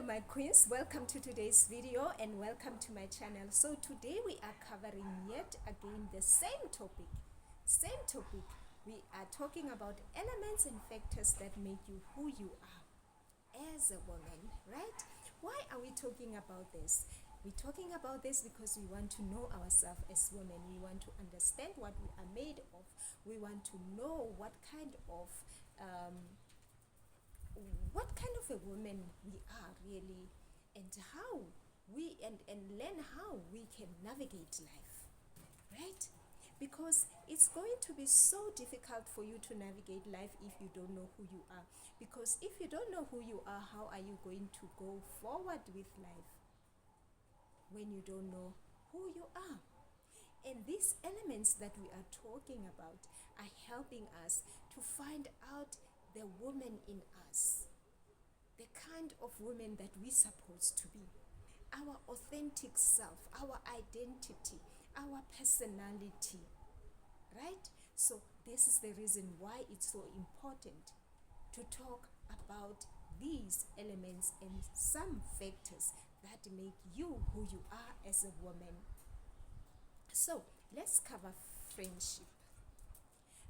my queens, welcome to today's video and welcome to my channel. So today we are covering yet again the same topic. We are talking about elements and factors that make you who you are as a woman, right? Why are we talking about this? We're talking about this because we want to know ourselves as women. We want to understand what we are made of. We want to know what kind of a woman we are really, and how we and learn how we can navigate life, right? Because it's going to be so difficult for you to navigate life if you don't know who you are. Because if you don't know who you are, how are you going to go forward with life when you don't know who you are? And these elements that we are talking about are helping us to find out the woman in us, the kind of woman that we're supposed to be, our authentic self, our identity, our personality, right? So this is the reason why it's so important to talk about these elements and some factors that make you who you are as a woman. So let's cover friendship.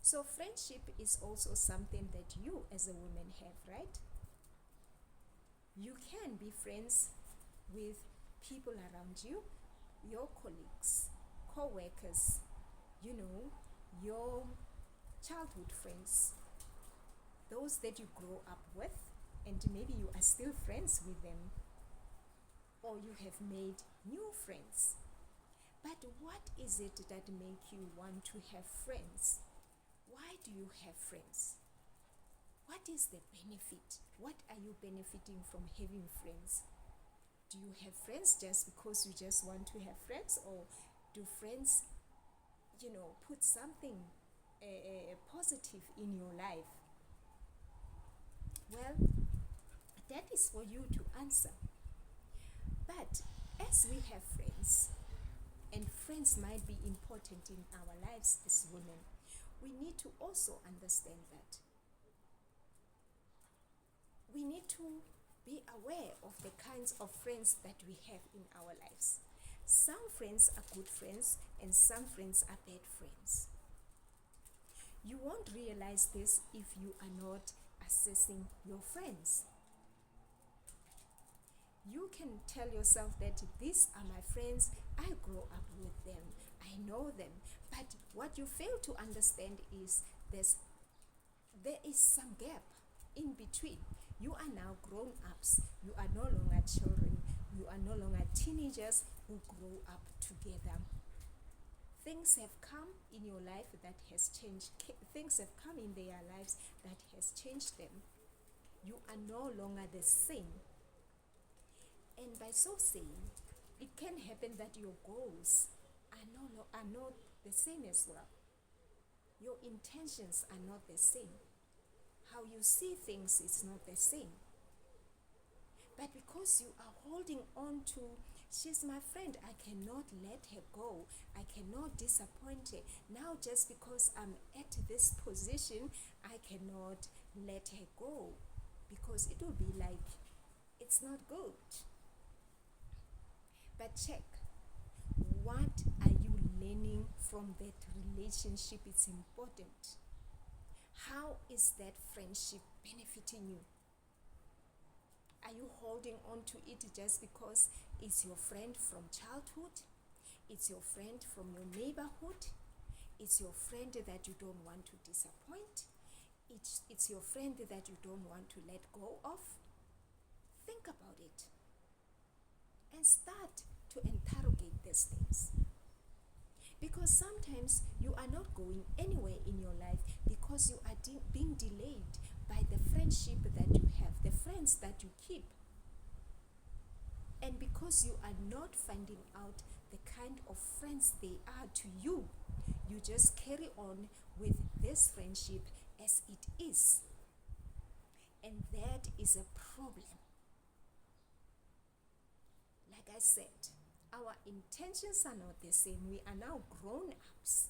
So friendship is also something that you as a woman have, right? You can be friends with people around you, your colleagues, co-workers, your childhood friends, those that you grow up with, and maybe you are still friends with them, or you have made new friends. But what is it that make you want to have friends? Why do you have friends? What is the benefit? What are you benefiting from having friends? Do you have friends just because you just want to have friends, or do friends, put something positive in your life? Well, that is for you to answer. But as we have friends, and friends might be important in our lives as women, we need to also understand that we need to be aware of the kinds of friends that we have in our lives. Some friends are good friends and some friends are bad friends. You won't realize this if you are not assessing your friends. You can tell yourself that these are my friends, I grew up with them, I know them. But what you fail to understand is there is some gap in between. You are now grown-ups. You are no longer children. You are no longer teenagers who grow up together. Things have come in your life that has changed. Things have come in their lives that has changed them. You are no longer the same. And by so saying, it can happen that your goals are not the same as well. Your intentions are not the same. How you see things is not the same. But because you are holding on to, she's my friend, I cannot let her go, I cannot disappoint her. Now just because I'm at this position, I cannot let her go, because it will be like, it's not good. But check, what are you learning from that relationship? It's important. How is that friendship benefiting you? Are you holding on to it just because it's your friend from childhood? It's your friend from your neighborhood? It's your friend that you don't want to disappoint? It's your friend that you don't want to let go of? Think about it and start to interrogate these things. Because sometimes you are not going anywhere in your life because you are being delayed by the friendship that you have, the friends that you keep. And because you are not finding out the kind of friends they are to you, you just carry on with this friendship as it is. And that is a problem. Like I said, our intentions are not the same. We are now grown-ups.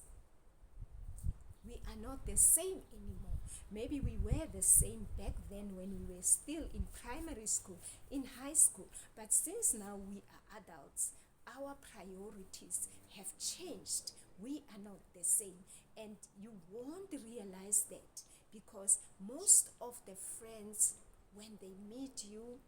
We are not the same anymore. Maybe we were the same back then when we were still in primary school, in high school. But since now we are adults, our priorities have changed. We are not the same. And you won't realize that because most of the friends, when they meet you,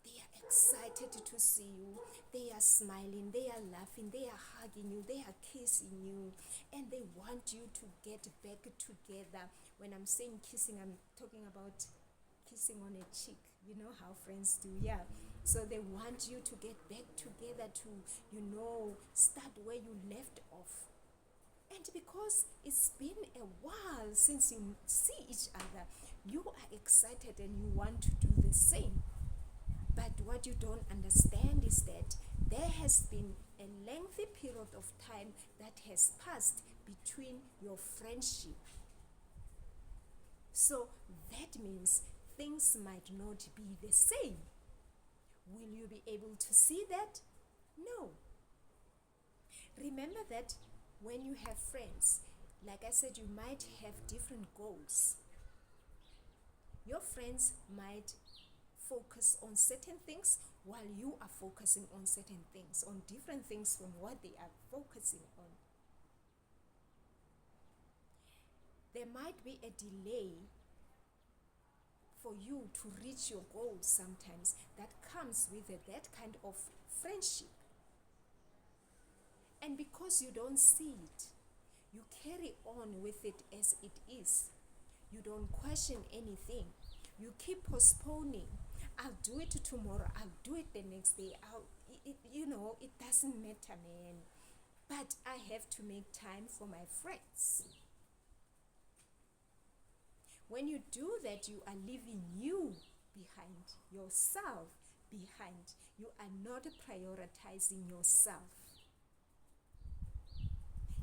they are excited to see you. They are smiling, they are laughing, they are hugging you, they are kissing you, and they want you to get back together. When I'm saying kissing, I'm talking about kissing on a cheek. You know how friends do, yeah. So they want you to get back together to, start where you left off. And because it's been a while since you see each other, you are excited and you want to do the same. But what you don't understand is that there has been a lengthy period of time that has passed between your friendship. So that means things might not be the same. Will you be able to see that? No. Remember that when you have friends, like I said, you might have different goals. Your friends might focus on certain things while you are focusing on certain things, on different things from what they are focusing on. There might be a delay for you to reach your goals sometimes that comes with that kind of friendship. And because you don't see it, you carry on with it as it is. You don't question anything. You keep postponing. I'll do it tomorrow. I'll do it the next day. It doesn't matter, man. But I have to make time for my friends. When you do that, you are leaving you behind, yourself behind. You are not prioritizing yourself.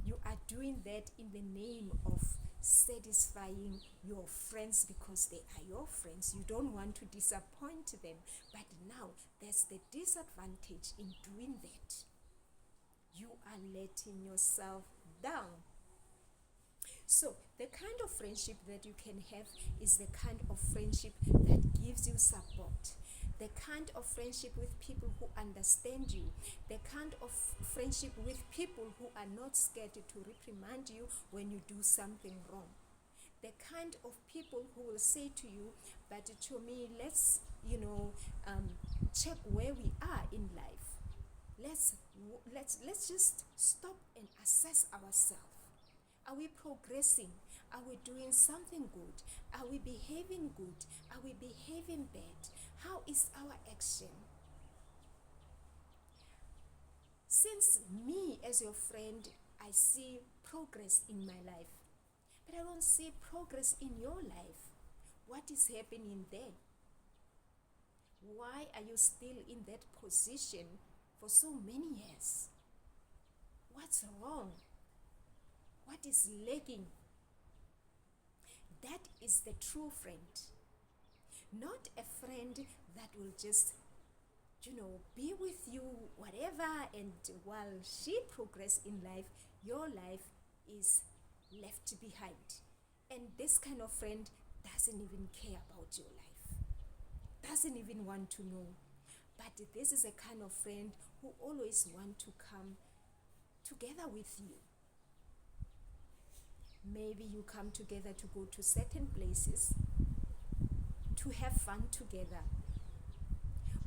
You are doing that in the name of satisfying your friends because they are your friends. You don't want to disappoint them. But now there's the disadvantage in doing that. You are letting yourself down. So the kind of friendship that you can have is the kind of friendship that gives you support. The kind of friendship with people who understand you. The kind of friendship with people who are not scared to reprimand you when you do something wrong. The kind of people who will say to you, but Chomi, let's check where we are in life. Let's just stop and assess ourselves. Are we progressing? Are we doing something good? Are we behaving good? Are we behaving bad? How is our action? Since me as your friend, I see progress in my life, but I don't see progress in your life. What is happening there? Why are you still in that position for so many years? What's wrong? What is lagging? That is the true friend. Not a friend that will just, be with you, whatever, and while she progresses in life, your life is left behind. And this kind of friend doesn't even care about your life, doesn't even want to know. But this is a kind of friend who always want to come together with you. Maybe you come together to go to certain places, to have fun together.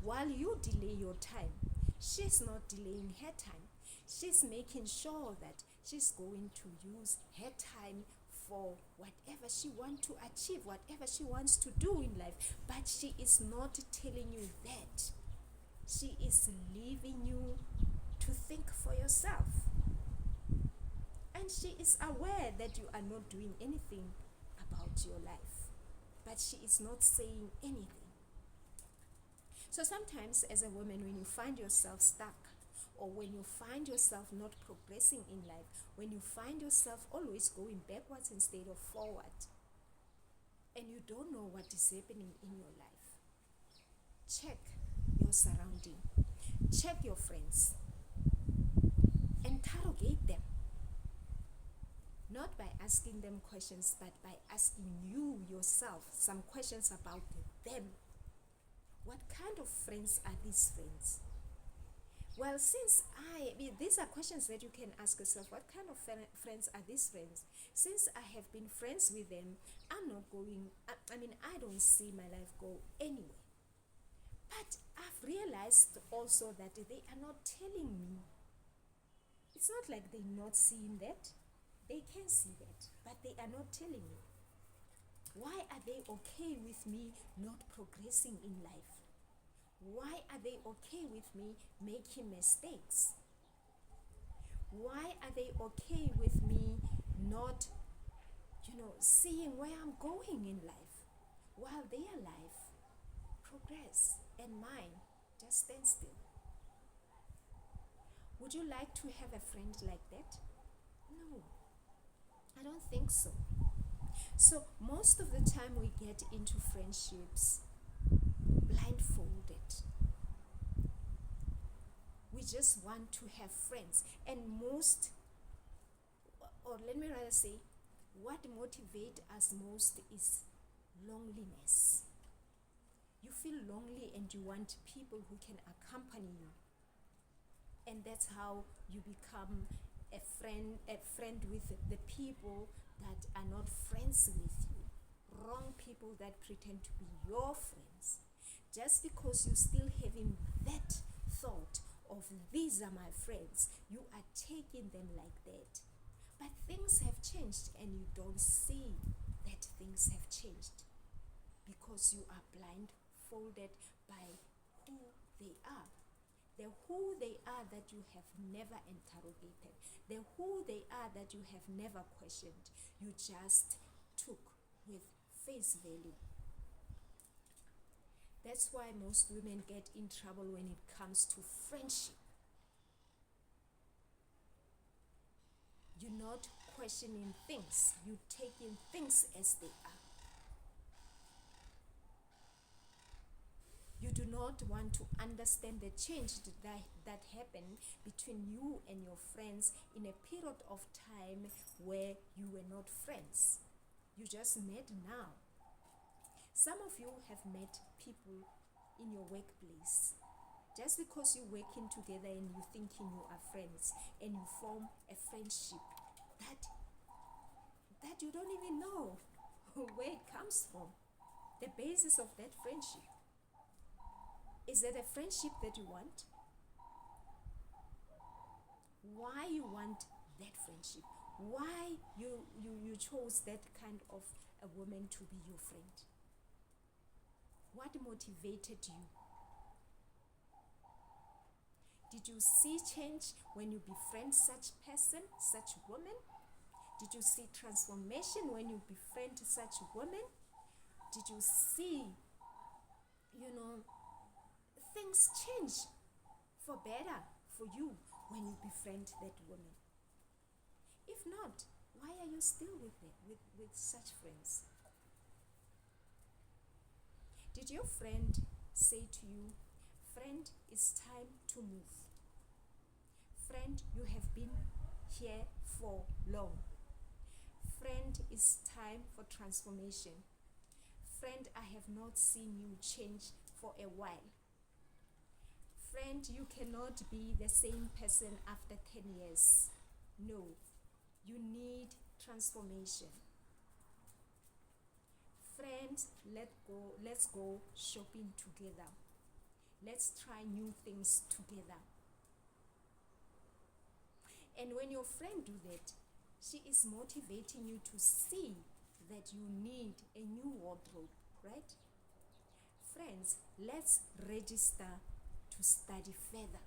While you delay your time, she's not delaying her time. She's making sure that she's going to use her time for whatever she wants to achieve, whatever she wants to do in life. But she is not telling you that. She is leaving you to think for yourself. And she is aware that you are not doing anything about your life. But she is not saying anything. So sometimes as a woman, when you find yourself stuck, or when you find yourself not progressing in life, when you find yourself always going backwards instead of forward, and you don't know what is happening in your life, check your surrounding, check your friends, interrogate them. Not by asking them questions, but by asking you yourself some questions about them. What kind of friends are these friends? Well, these are questions that you can ask yourself. What kind of friends are these friends? Since I have been friends with them, I'm not going, I don't see my life go anywhere. But I've realized also that they are not telling me. It's not like they're not seeing that. They can see that, but they are not telling me. Why are they okay with me not progressing in life? Why are they okay with me making mistakes? Why are they okay with me not, seeing where I'm going in life, while their life progress and mine just stand still? Would you like to have a friend like that? No, I don't think so. So most of the time we get into friendships blindfolded. We just want to have friends, and let me rather say, what motivates us most is loneliness. You feel lonely and you want people who can accompany you, and that's how you become a friend with the people that are not friends with you, wrong people that pretend to be your friends. Just because you're still having that thought of these are my friends, you are taking them like that. But things have changed and you don't see that things have changed because you are blindfolded by who they are. The who they are that you have never interrogated, the who they are that you have never questioned, you just took with face value. That's why most women get in trouble when it comes to friendship. You're not questioning things, you're taking things as they are. You do not want to understand the change that happened between you and your friends in a period of time where you were not friends. You just met now. Some of you have met people in your workplace. Just because you're working together and you're thinking you are friends and you form a friendship that you don't even know where it comes from, the basis of that friendship. Is that a friendship that you want? Why you want that friendship? Why you chose that kind of a woman to be your friend? What motivated you? Did you see change when you befriend such person, such woman? Did you see transformation when you befriend such woman? Did you see, things change for better for you when you befriend that woman? If not, why are you still with such friends? Did your friend say to you, friend, it's time to move? Friend, you have been here for long. Friend, it's time for transformation. Friend, I have not seen you change for a while. Friend, you cannot be the same person after 10 years. No, you need transformation. Friends, let's go shopping together. Let's try new things together. And when your friend do that, she is motivating you to see that you need a new wardrobe, right? Friends, let's register to study further.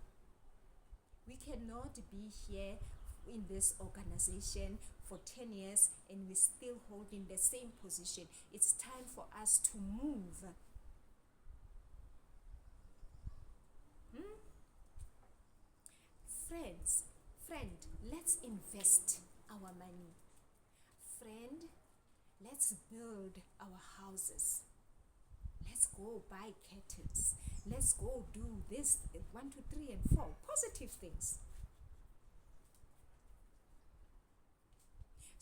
We cannot be here in this organization for 10 years and we're still holding the same position. It's time for us to move. Friend, let's invest our money. Friend, let's build our houses. Let's go buy curtains. Let's go do this, 1, 2, 3, and 4 positive things.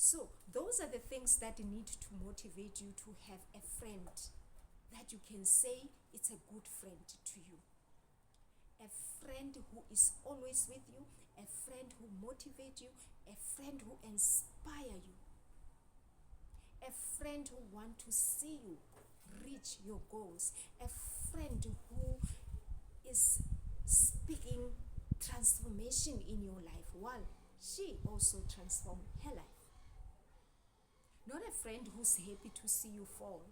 So those are the things that need to motivate you to have a friend that you can say it's a good friend to you. A friend who is always with you, a friend who motivates you, a friend who inspires you, a friend who wants to see you reach your goals, a friend who is speaking transformation in your life while she also transforms her life. Not a friend who's happy to see you fall.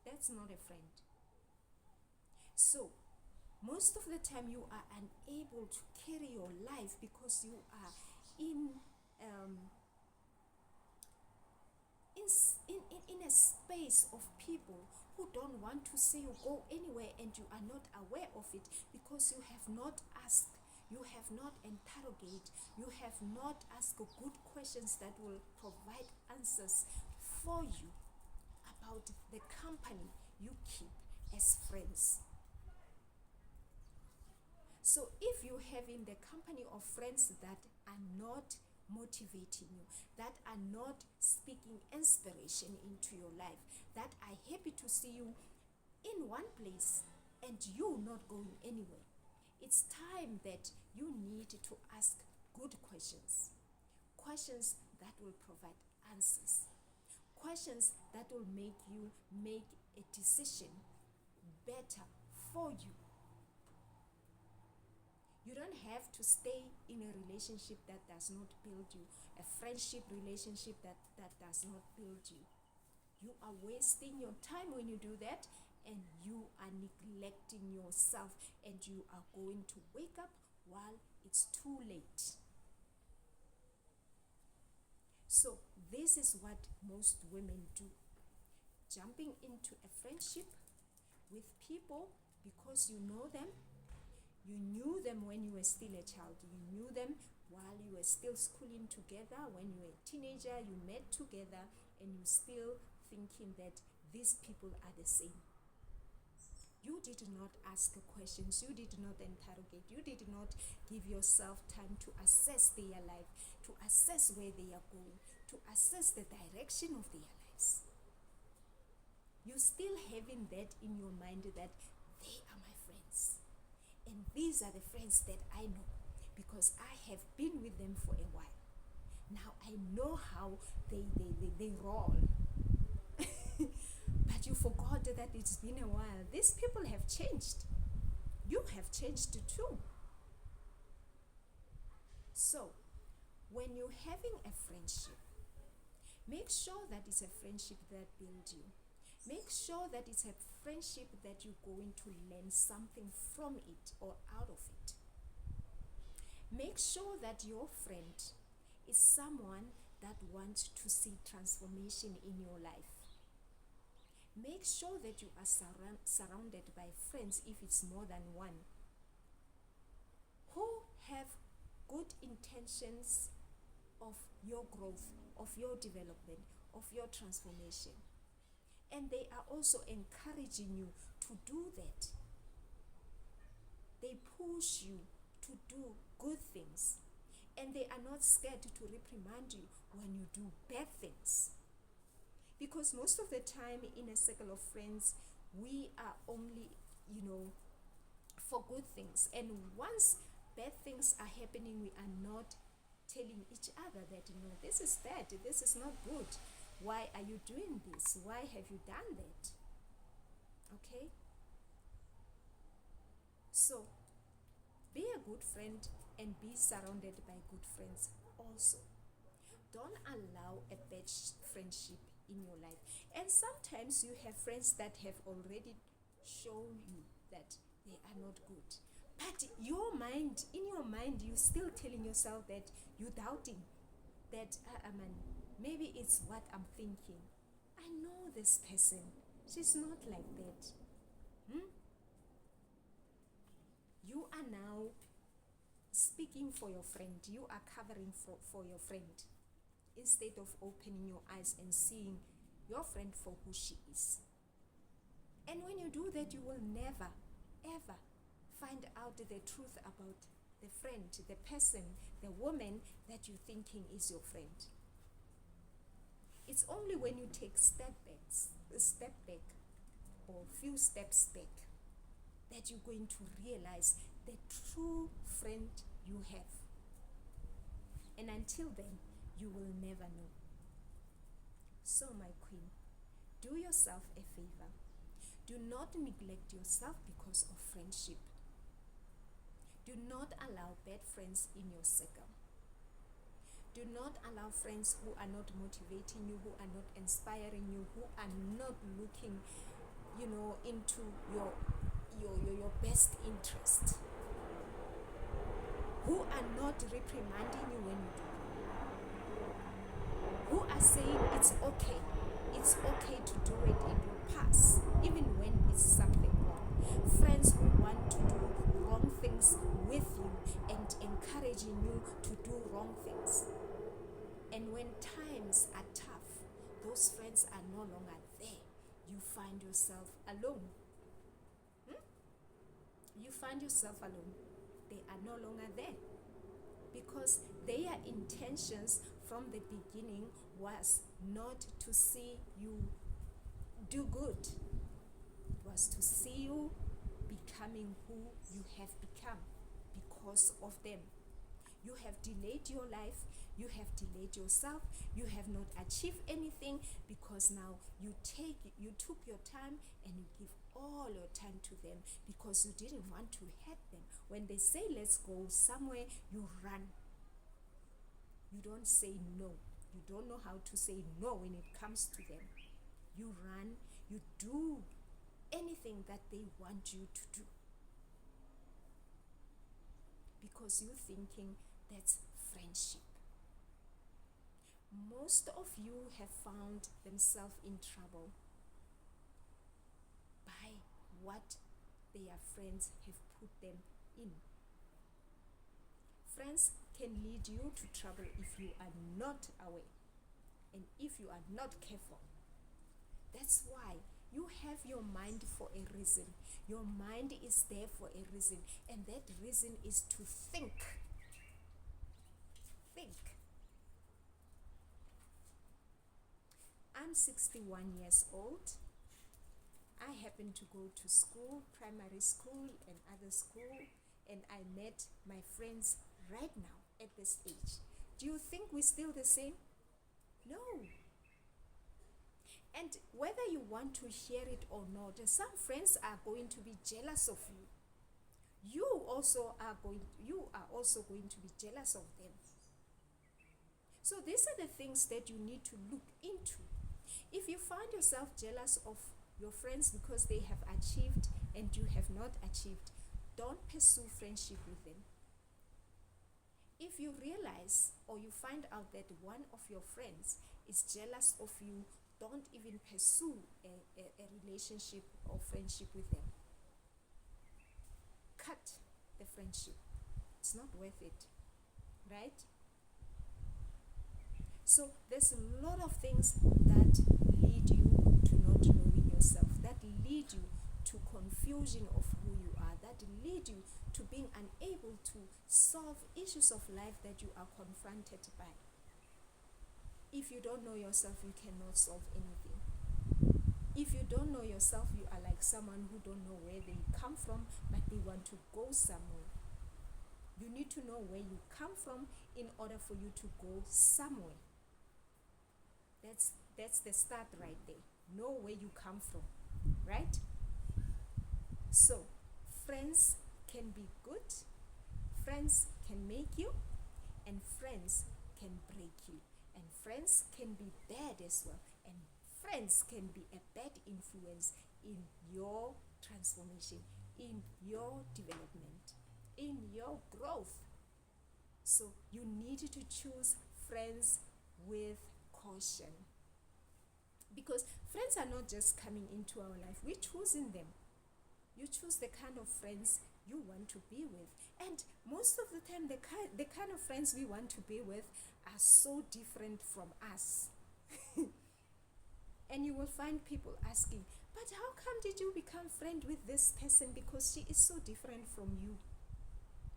That's not a friend. So, most of the time you are unable to carry your life because you are in a space of people who don't want to see you go anywhere, and you are not aware of it because you have not asked, you have not interrogated, you have not asked good questions that will provide answers for you about the company you keep as friends. So if you're having the company of friends that are not motivating you, that are not speaking inspiration into your life, that are happy to see you in one place and you not going anywhere, it's time that you need to ask good questions. Questions that will provide answers. Questions that will make you make a decision better for you. You don't have to stay in a relationship that does not build you, a friendship relationship that does not build you. You are wasting your time when you do that, and you are neglecting yourself, and you are going to wake up while it's too late. So this is what most women do. Jumping into a friendship with people because you know them. You knew them when you were still a child. You knew them while you were still schooling together. When you were a teenager, you met together, and you still thinking that these people are the same. You did not ask questions. You did not interrogate. You did not give yourself time to assess their life, to assess where they are going, to assess the direction of their lives. You still having that in your mind that they are my friends. And these are the friends that I know because I have been with them for a while. Now I know how they roll. But you forgot that it's been a while. These people have changed. You have changed too. So, when you're having a friendship, make sure that it's a friendship that builds you. Make sure that it's a friendship that you're going to learn something from it or out of it. Make sure that your friend is someone that wants to see transformation in your life. Make sure that you are surrounded by friends, if it's more than one, who have good intentions of your growth, of your development, of your transformation. And they are also encouraging you to do that. They push you to do good things. And they are not scared to reprimand you when you do bad things. Because most of the time in a circle of friends, we are only, for good things. And once bad things are happening, we are not telling each other that, this is bad, this is not good. Why are you doing this? Why have you done that? Okay? So, be a good friend and be surrounded by good friends also. Don't allow a bad friendship in your life. And sometimes you have friends that have already shown you that they are not good. But in your mind, you're still telling yourself that you're doubting that, maybe it's what I'm thinking. I know this person. She's not like that. You are now speaking for your friend. You are covering for your friend, instead of opening your eyes and seeing your friend for who she is. And when you do that, you will never, ever find out the truth about the friend, the person, the woman that you're thinking is your friend. It's only when you take a step back or few steps back, that you're going to realize the true friend you have. And until then, you will never know. So, my queen, do yourself a favor. Do not neglect yourself because of friendship. Do not allow bad friends in your circle. Do not allow friends who are not motivating you, who are not inspiring you, who are not looking, into your best interest, who are not reprimanding you when you do, who are saying it's okay to do it, it will pass, even when it's something wrong. Friends who want to do wrong things with you and encouraging you to do wrong things. And when times are tough, those friends are no longer there. You find yourself alone. You find yourself alone. They are no longer there. Because their intentions from the beginning was not to see you do good. It was to see you becoming who you have become because of them. You have delayed your life, you have delayed yourself, you have not achieved anything because now you took your time and you give all your time to them because you didn't want to hurt them. When they say let's go somewhere, you run. You don't say no. You don't know how to say no when it comes to them. You run, you do anything that they want you to do. Because you're thinking that's friendship. Most of you have found themselves in trouble by what their friends have put them in. Friends can lead you to trouble if you are not aware and if you are not careful. That's why you have your mind for a reason. Your mind is there for a reason, and that reason is to think. Think. I'm 61 years old. I happen to go to school, primary school and other school, and I met my friends right now at this age. Do you think we're still the same? No. And whether you want to hear it or not, some friends are going to be jealous of you. You are also going to be jealous of them. So these are the things that you need to look into. If you find yourself jealous of your friends because they have achieved and you have not achieved, don't pursue friendship with them. If you realize or you find out that one of your friends is jealous of you, don't even pursue a relationship or friendship with them. Cut the friendship. It's not worth it, right? So there's a lot of things that lead you to not knowing yourself, that lead you to confusion of who you are, that lead you to being unable to solve issues of life that you are confronted by. If you don't know yourself, you cannot solve anything. If you don't know yourself, you are like someone who don't know where they come from, but they want to go somewhere. You need to know where you come from in order for you to go somewhere. That's the start right there. Know where you come from, right? So, friends can be good, friends can make you, and friends can break you. And friends can be bad as well. And friends can be a bad influence in your transformation, in your development, in your growth. So you need to choose friends with caution. Because friends are not just coming into our life, we're choosing them. You choose the kind of friends you want to be with. And most of the time, the kind of friends we want to be with are so different from us. And you will find people asking, but how come did you become friend with this person? Because she is so different from you.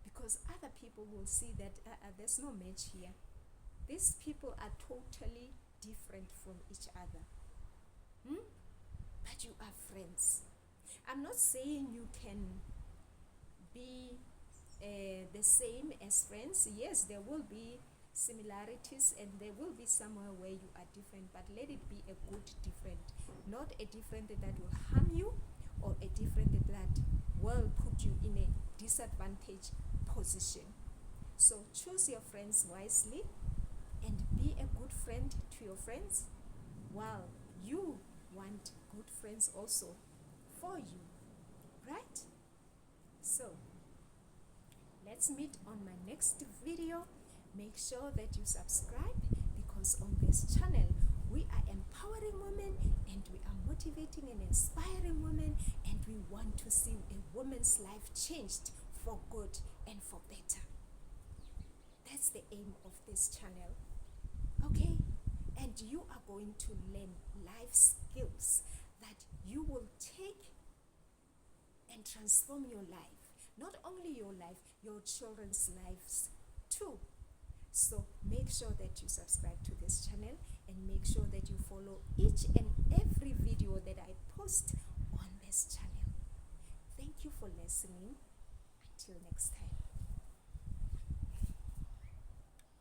Because other people will see that there's no match here. These people are totally different from each other. But you are friends. I'm not saying you can be the same as friends. Yes, there will be similarities and there will be somewhere where you are different, but let it be a good different, not a different that will harm you or a different that will put you in a disadvantaged position. So choose your friends wisely and be a good friend to your friends, while you want good friends also for you, right? So let's meet on my next video. Make sure that you subscribe, because on this channel we are empowering women and we are motivating and inspiring women, and we want to see a woman's life changed for good and for better. That's the aim of this channel. Okay? And you are going to learn life skills that you will take and transform your life. Not only your life, your children's lives too. So make sure that you subscribe to this channel and make sure that you follow each and every video that I post on this channel. Thank you for listening. Until next time.